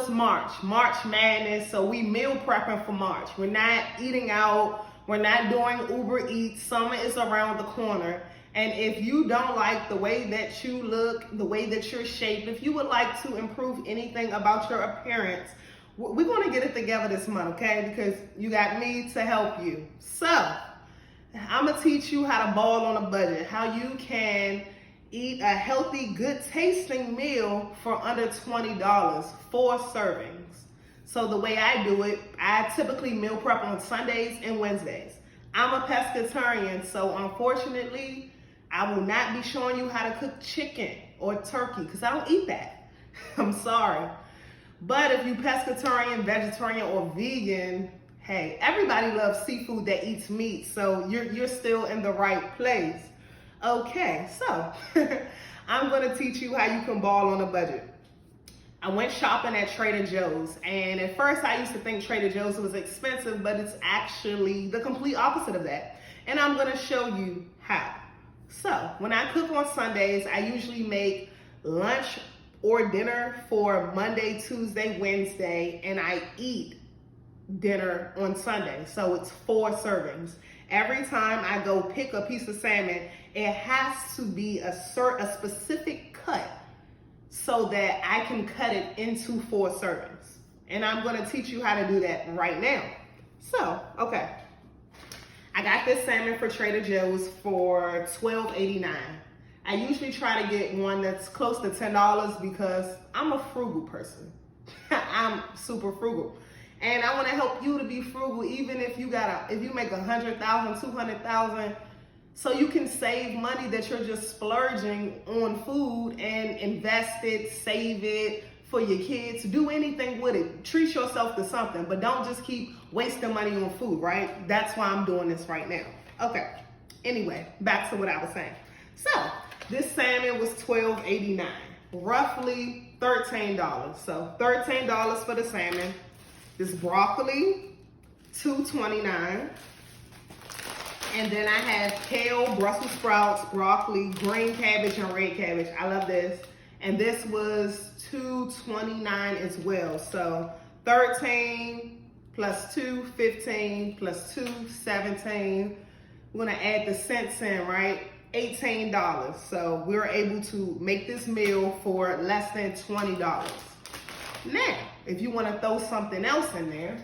it's March Madness, so we meal prepping for March. We're not eating out, we're not doing Uber Eats. Summer is around the corner. And if you don't like the way that you look, the way that you're shaped, if you would like to improve anything about your appearance, we're gonna get it together this month, okay? Because you got me to help you. So, I'm gonna teach you how to ball on a budget, how you can eat a healthy, good tasting meal for under $20, 4 servings. So the way I do it, I typically meal prep on Sundays and Wednesdays. I'm a pescatarian, so unfortunately, I will not be showing you how to cook chicken or turkey because I don't eat that. I'm sorry. But if you pescatarian, vegetarian, or vegan, hey, everybody loves seafood that eats meat, so you're still in the right place. Okay, so I'm gonna teach you how you can ball on a budget. I went shopping at Trader Joe's, and at first I used to think Trader Joe's was expensive, but it's actually the complete opposite of that. And I'm gonna show you how. So when I cook on Sundays, I usually make lunch or dinner for Monday, Tuesday, Wednesday, and I eat dinner on Sunday. So it's 4 servings. Every time I go pick a piece of salmon, it has to be a specific cut so that I can cut it into 4 servings. And I'm gonna teach you how to do that right now. So, okay. I got this salmon for Trader Joe's for $12.89. I usually try to get one that's close to $10 because I'm a frugal person. I'm super frugal. And I want to help you to be frugal, even if you make $100,000, $200,000, so you can save money that you're just splurging on food and invest it, save it for your kids. Do anything with it. Treat yourself to something, but don't just keep wasting money on food, right? That's why I'm doing this right now. Okay. Anyway, back to what I was saying. So this salmon was $12.89, roughly $13. So $13 for the salmon. This broccoli, $2.29. And then I have kale, Brussels sprouts, broccoli, green cabbage, and red cabbage. I love this. And this was $2.29 as well. So 13 plus 2, 15 plus 2, 17. We're gonna add the cents in, right? $18. So we're able to make this meal for less than $20. Now, if you want to throw something else in there,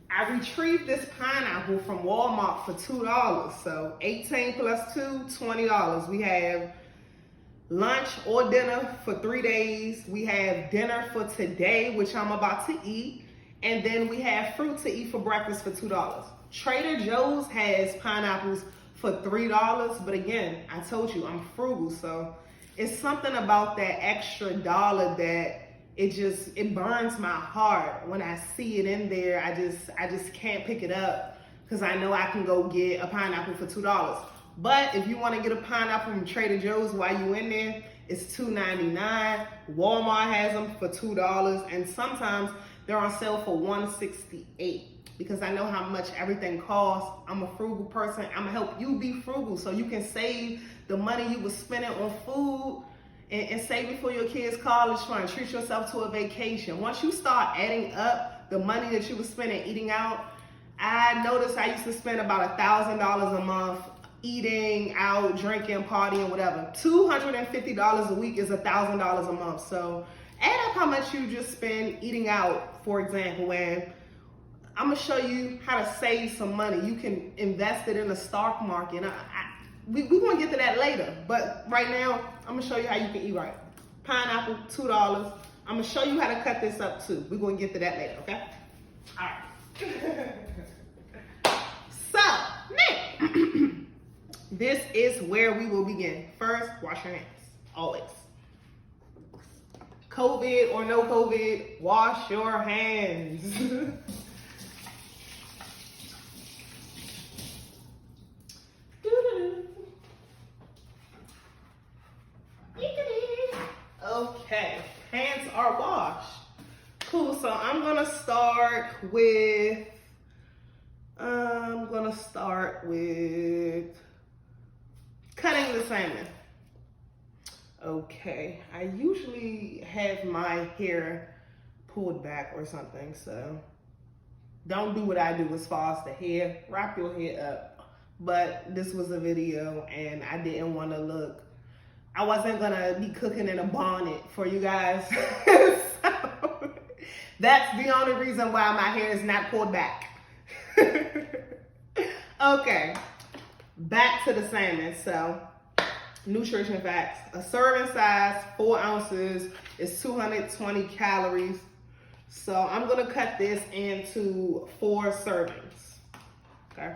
I retrieved this pineapple from Walmart for $2. So 18 plus 2, $20. We have lunch or dinner for 3 days. We have dinner for today, which I'm about to eat. And then we have fruit to eat for breakfast for $2. Trader Joe's has pineapples for $3. But again, I told you I'm frugal. So it's something about that extra dollar that it burns my heart when I see it in there. I just can't pick it up because I know I can go get a pineapple for $2. But if you want to get a pineapple from Trader Joe's while you in there, it's $2.99. Walmart has them for $2, and sometimes they're on sale for $1.68 because I know how much everything costs. I'm a frugal person. I'm gonna help you be frugal so you can save the money you was spending on food and save it for your kids' college fund. Treat yourself to a vacation. Once you start adding up the money that you was spending eating out, I noticed I used to spend about $1,000 a month eating out, drinking, partying, whatever. $250 a week is $1,000 a month. So add up how much you just spend eating out, for example, and I'm gonna show you how to save some money. You can invest it in the stock market. We're gonna get to that later, but right now, I'm gonna show you how you can eat right. Pineapple, $2. I'm gonna show you how to cut this up too. We're gonna get to that later, okay? All right. So, now, this is where we will begin. First, wash your hands, always. COVID or no COVID, wash your hands. Okay, hands are washed. Cool, so I'm gonna start with cutting the salmon. Okay, I usually have my hair pulled back or something, so don't do what I do as far as the hair. Wrap your hair up. But this was a video and I didn't want to look, I wasn't gonna be cooking in a bonnet for you guys. So that's the only reason why my hair is not pulled back. Okay, back to the salmon. So nutrition facts: a serving size 4 ounces is 220 calories. So I'm gonna cut this into 4 servings. Okay.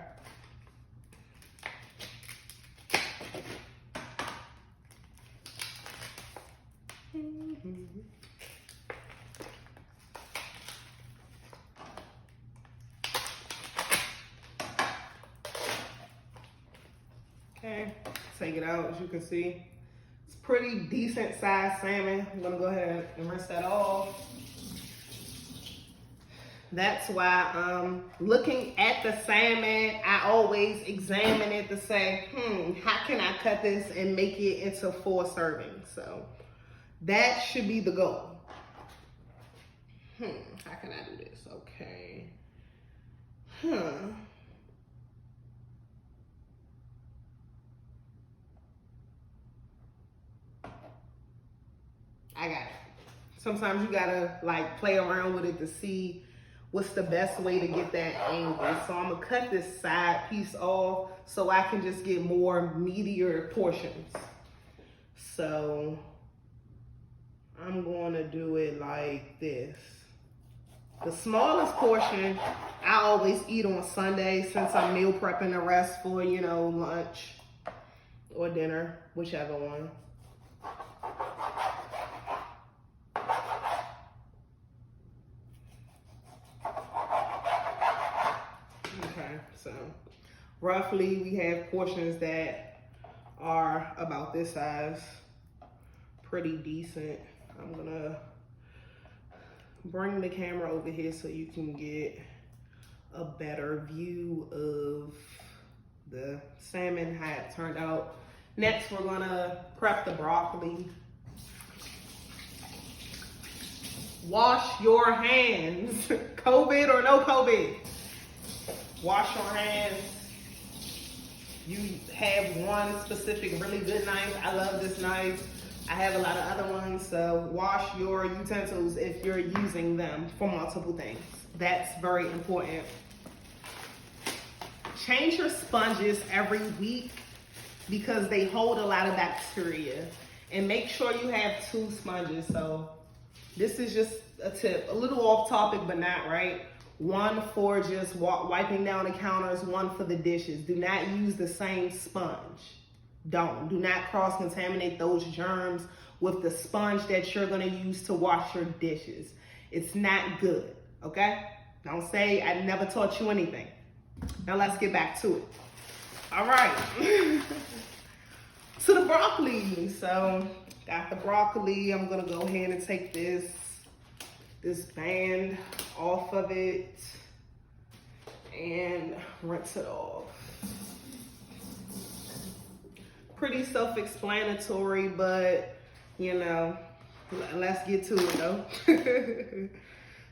Okay, take it out. As you can see, it's pretty decent sized salmon. I'm gonna go ahead and rinse that off. That's why looking at the salmon, I always examine it to say, how can I cut this and make it into 4 servings? So that should be the goal. How can I do this? Okay. I got it. Sometimes you gotta like play around with it to see what's the best way to get that angle. So I'm gonna cut this side piece off so I can just get more meatier portions. So I'm gonna do it like this. The smallest portion I always eat on Sunday since I'm meal prepping the rest for, you know, lunch or dinner, whichever one. Okay, so roughly we have portions that are about this size, pretty decent. I'm gonna bring the camera over here so you can get a better view of the salmon, how it turned out. Next, we're gonna prep the broccoli. Wash your hands. COVID or no COVID. Wash your hands. You have one specific really good knife. I love this knife. I have a lot of other ones, so wash your utensils if you're using them for multiple things. That's very important. Change your sponges every week because they hold a lot of bacteria. And make sure you have 2 sponges. So this is just a tip, a little off topic, but not, right? One for just wiping down the counters, one for the dishes. Do not use the same sponge. Do not cross-contaminate those germs with the sponge that you're gonna use to wash your dishes. It's not good, okay? Don't say I never taught you anything. Now let's get back to it. All right, to the broccoli. So got the broccoli. I'm gonna go ahead and take this band off of it and rinse it off. Pretty self-explanatory, but you know, let's get to it though.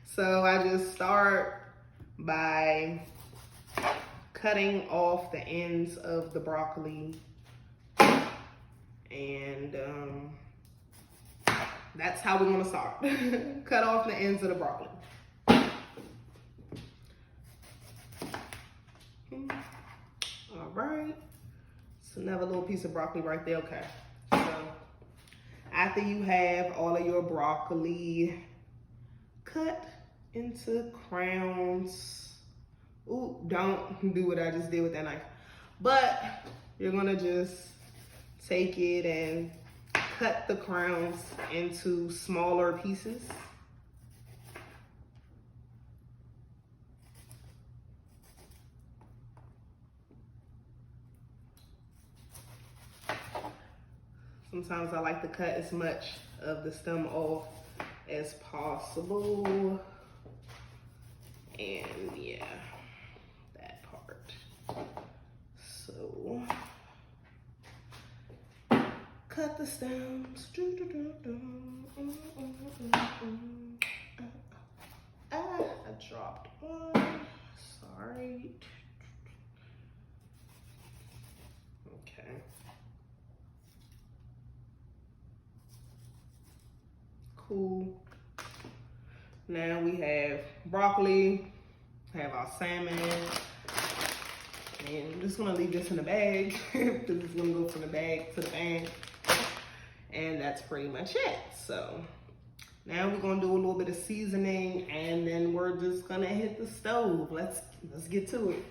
So I just start by cutting off the ends of the broccoli, and that's how we're gonna start. Cut off the ends of the broccoli. All right. So another little piece of broccoli right there. Okay. So after you have all of your broccoli cut into crowns. Ooh, don't do what I just did with that knife. But you're gonna just take it and cut the crowns into smaller pieces. Sometimes I like to cut as much of the stem off as possible. And yeah, that part. So cut the stems. I dropped one. Sorry. Okay. Cool. Now we have broccoli, have our salmon, and I'm just gonna leave this in the bag because it's gonna go from the bag to the pan, and that's pretty much it. So now we're gonna do a little bit of seasoning, and then we're just gonna hit the stove. Let's get to it.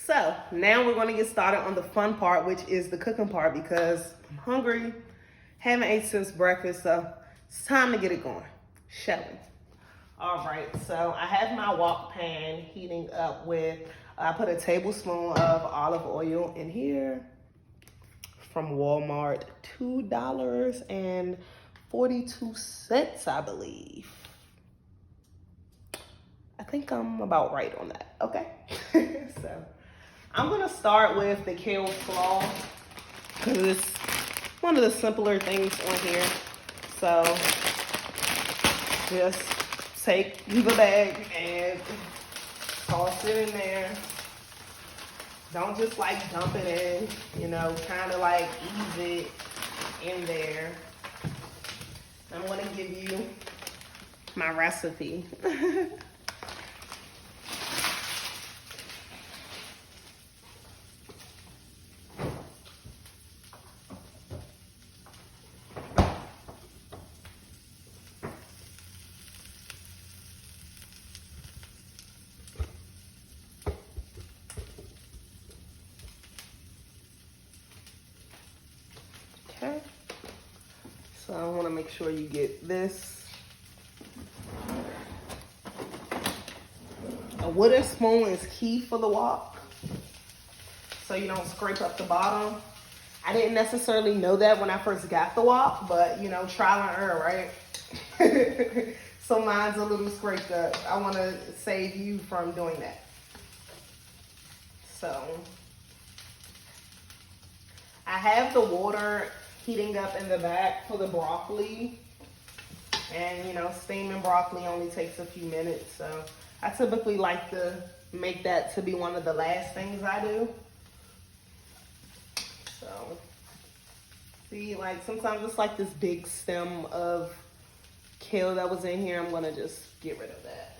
So now we're gonna get started on the fun part, which is the cooking part, because I'm hungry, haven't ate since breakfast, so it's time to get it going, shall we? All right, so I have my wok pan heating up with, I put a tablespoon of olive oil in here from Walmart, $2.42, I believe. I think I'm about right on that, okay? So I'm gonna start with the kale slaw because it's one of the simpler things on here. So just take the bag and toss it in there. Don't just like dump it in, you know, kind of like ease it in there. I'm gonna give you my recipe. Okay, so I want to make sure you get this. A wooden spoon is key for the wok, so you don't scrape up the bottom. I didn't necessarily know that when I first got the wok, but you know, trial and error, right? So mine's a little scraped up. I want to save you from doing that. So I have the water heating up in the back for the broccoli, and you know, steaming broccoli only takes a few minutes, so I typically like to make that to be one of the last things I do. So see, like sometimes it's like this big stem of kale that was in here. I'm gonna just get rid of that.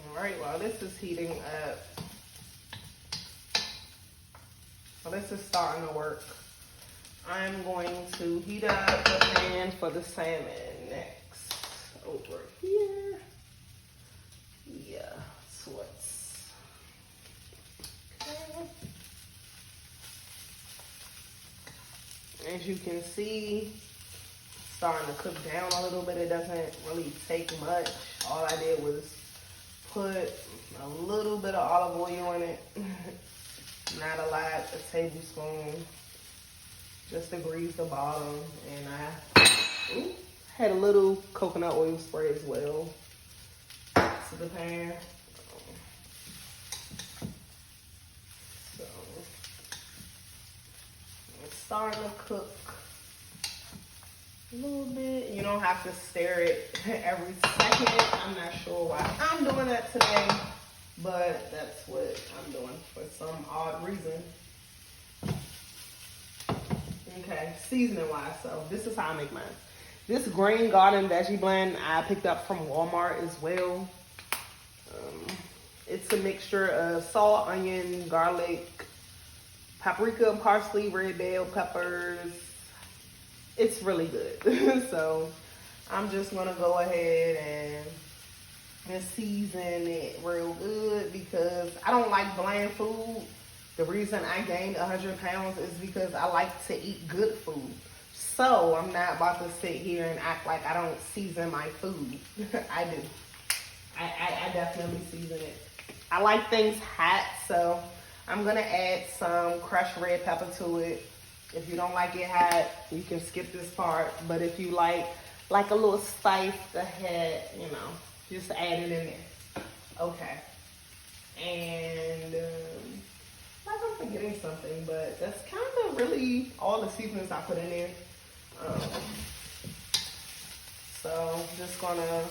All right, while this is heating up, well, this is starting to work. I'm going to heat up the pan for the salmon next. Over here. Yeah, sweats. Okay. As you can see, it's starting to cook down a little bit. It doesn't really take much. All I did was put a little bit of olive oil in it. Not a lot, a tablespoon, just to grease the bottom. And I had a little coconut oil spray as well to the pan. So it's starting to cook a little bit. You don't have to stir it every second. I'm not sure why I'm doing that today, but that's what I'm doing for some odd reason. Okay, seasoning wise, so this is how I make mine. This Green Garden veggie blend I picked up from Walmart as well. It's a mixture of salt, onion, garlic, paprika, parsley, red bell peppers. It's really good. So I'm just gonna go ahead and and season it real good because I don't like bland food. The reason I gained 100 pounds is because I like to eat good food. So I'm not about to sit here and act like I don't season my food. I do. I definitely season it. I like things hot, so I'm gonna add some crushed red pepper to it. If you don't like it hot, you can skip this part. But if you like a little spice ahead, you know, just add it in there. Okay. And like I'm forgetting something, but that's kind of really all the seasonings I put in there. So just gonna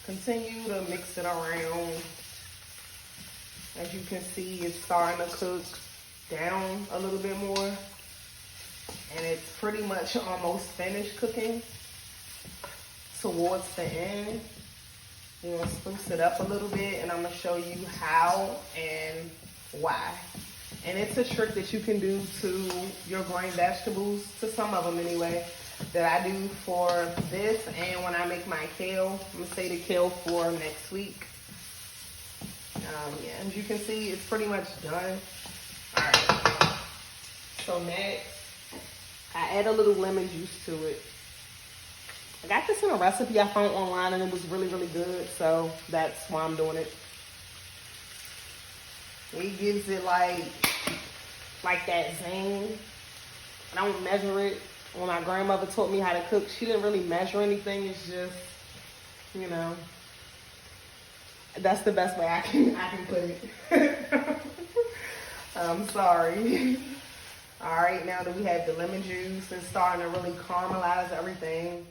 continue to mix it around. As you can see, it's starting to cook down a little bit more. And it's pretty much almost finished cooking towards the end. We're gonna spruce it up a little bit, and I'm gonna show you how and why. And it's a trick that you can do to your green vegetables, to some of them anyway, that I do for this and when I make my kale. I'm gonna save the kale for next week. Yeah, as you can see, it's pretty much done. All right. So next, I add a little lemon juice to it. I got this in a recipe I found online and it was really, really good. So that's why I'm doing it. It gives it like that zing. I don't measure it. When my grandmother taught me how to cook, she didn't really measure anything. It's just, you know, that's the best way I can put it. I'm sorry. All right, now that we have the lemon juice, it's starting to really caramelize everything.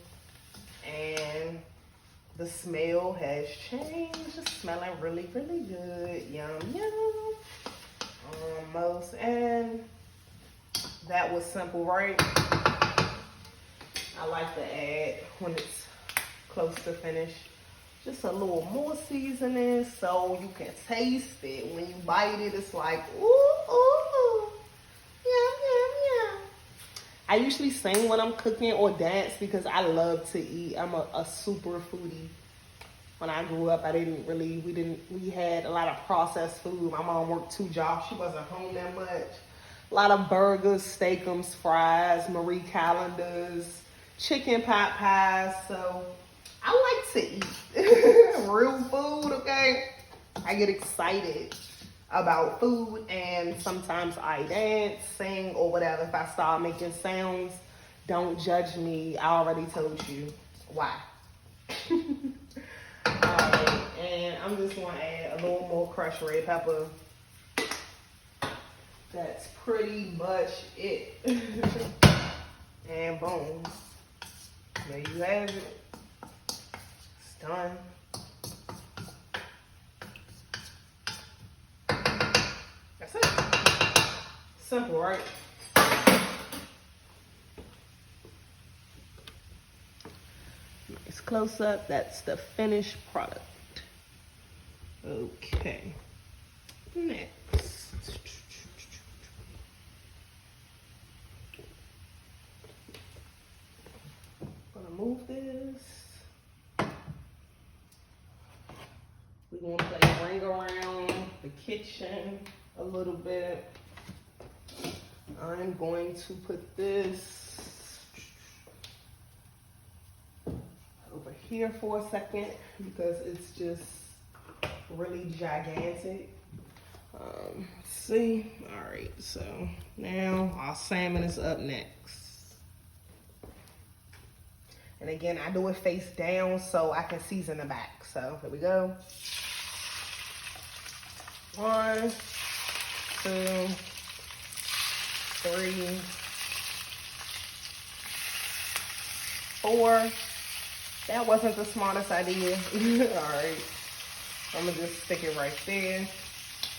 And the smell has changed. It's smelling really, really good. Yum, yum. Almost. And that was simple, right? I like to add, when it's close to finish, just a little more seasoning so you can taste it. When you bite it, it's like, ooh, ooh, yum, yum, yum. I usually sing when I'm cooking or dance because I love to eat. I'm a super foodie. When I grew up, we had a lot of processed food. My mom worked 2 jobs. She wasn't home that much. A lot of burgers, steakums, fries, Marie Callender's, chicken pot pies. So I like to eat real food, okay? I get excited about food, and sometimes I dance, sing, or whatever. If I start making sounds, don't judge me. I already told you why. Alright, and I'm just going to add a little more crushed red pepper. That's pretty much it. And boom. There you have it. It's done. That's it. Simple, right? Nice close up. That's the finished product. Okay. Next. Gonna move this. We're gonna play ring around the kitchen a little bit. I'm going to put this over here for a second because it's just really gigantic. See, all right, so now our salmon is up next. And again, I do it face down so I can season the back. So here we go. 1, 2, 3, 4. That wasn't the smartest idea. All right. I'm gonna just stick it right there.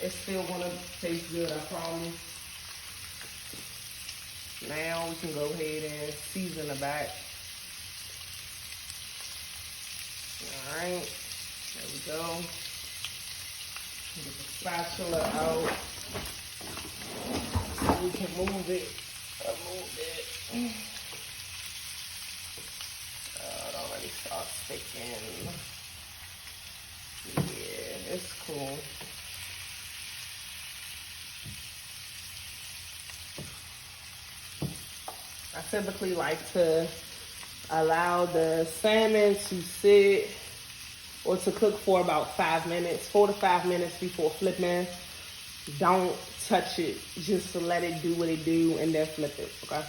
It's still gonna taste good, I promise. Now we can go ahead and season the back. All right, there we go. Get the spatula out. So we can move it a little bit. It already starts sticking. It's cool. I typically like to allow the salmon to sit or to cook for about 5 minutes, 4 to 5 minutes before flipping. Don't touch it, just to let it do what it do and then flip it, okay?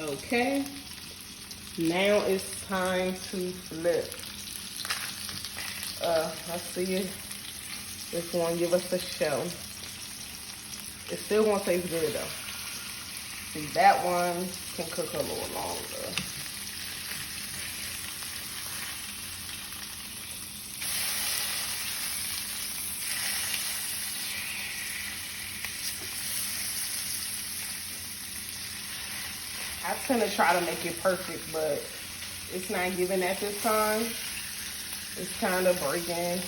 Okay, now it's time to flip. Let's see if this one give us a show. It's still gonna taste good though. See, that one can cook a little longer. I tend to try to make it perfect, but it's not giving at this time. It's kind of breaking.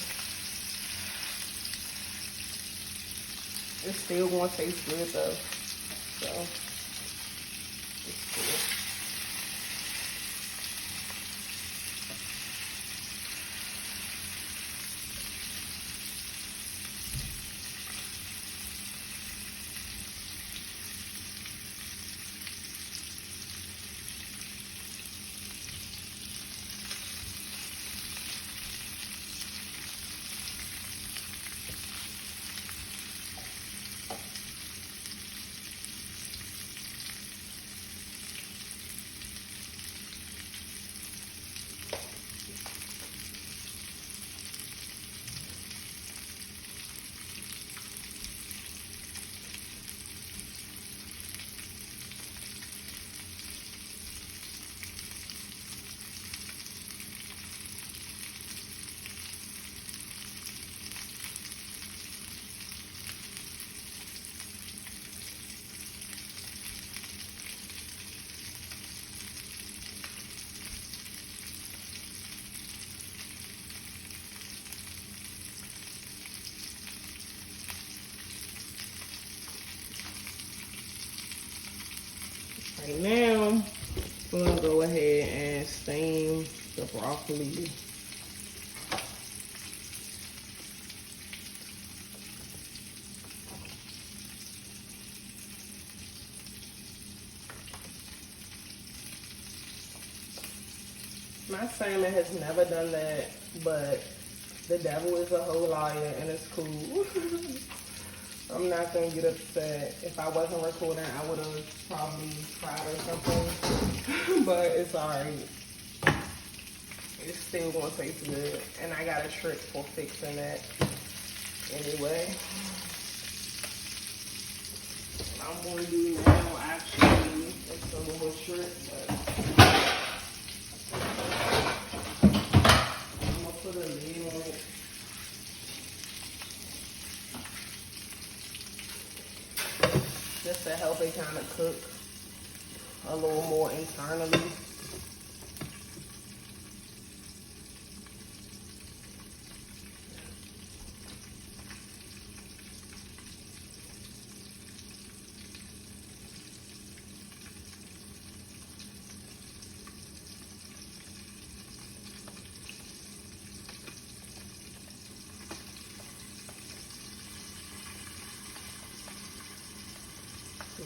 It's still gonna taste good though. So, it's good. Okay, now we're gonna go ahead and steam the broccoli. My salmon has never done that, but the devil is a whole liar and it's cool. I'm not gonna get upset. If I wasn't recording, I would have probably cried or something, but it's alright. It's still gonna taste good, and I got a trick for fixing that anyway. What I'm gonna do now, actually, it's a little trick, but I'm gonna put a lid on it. Just to help it kind of cook a little more internally.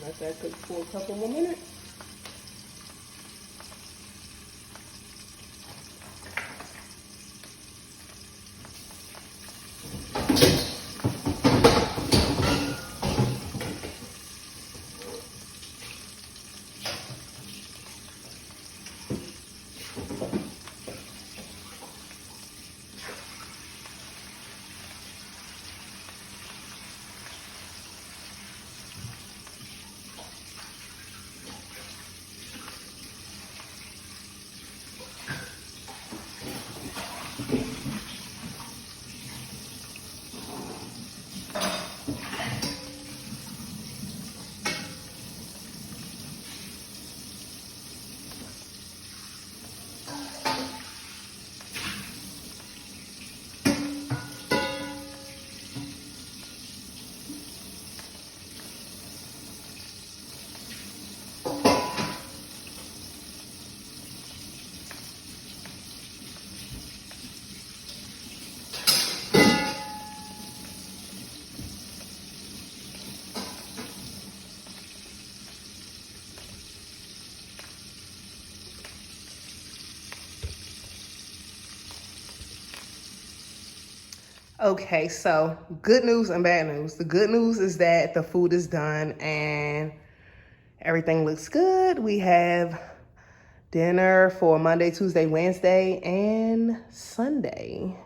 Let that cook for a couple more minutes. Okay, so good news and bad news. The good news is that the food is done and everything looks good. We have dinner for Monday, Tuesday, Wednesday, and Sunday.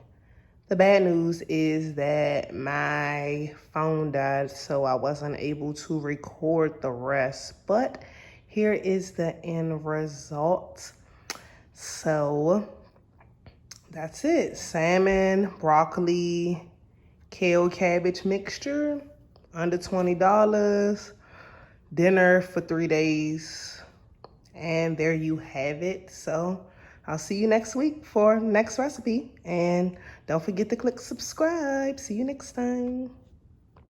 The bad news is that my phone died, so I wasn't able to record the rest. But here is the end result. So that's it. Salmon, broccoli, kale cabbage mixture, under $20. Dinner for 3 days. And there you have it. So I'll see you next week for next recipe. And don't forget to click subscribe. See you next time.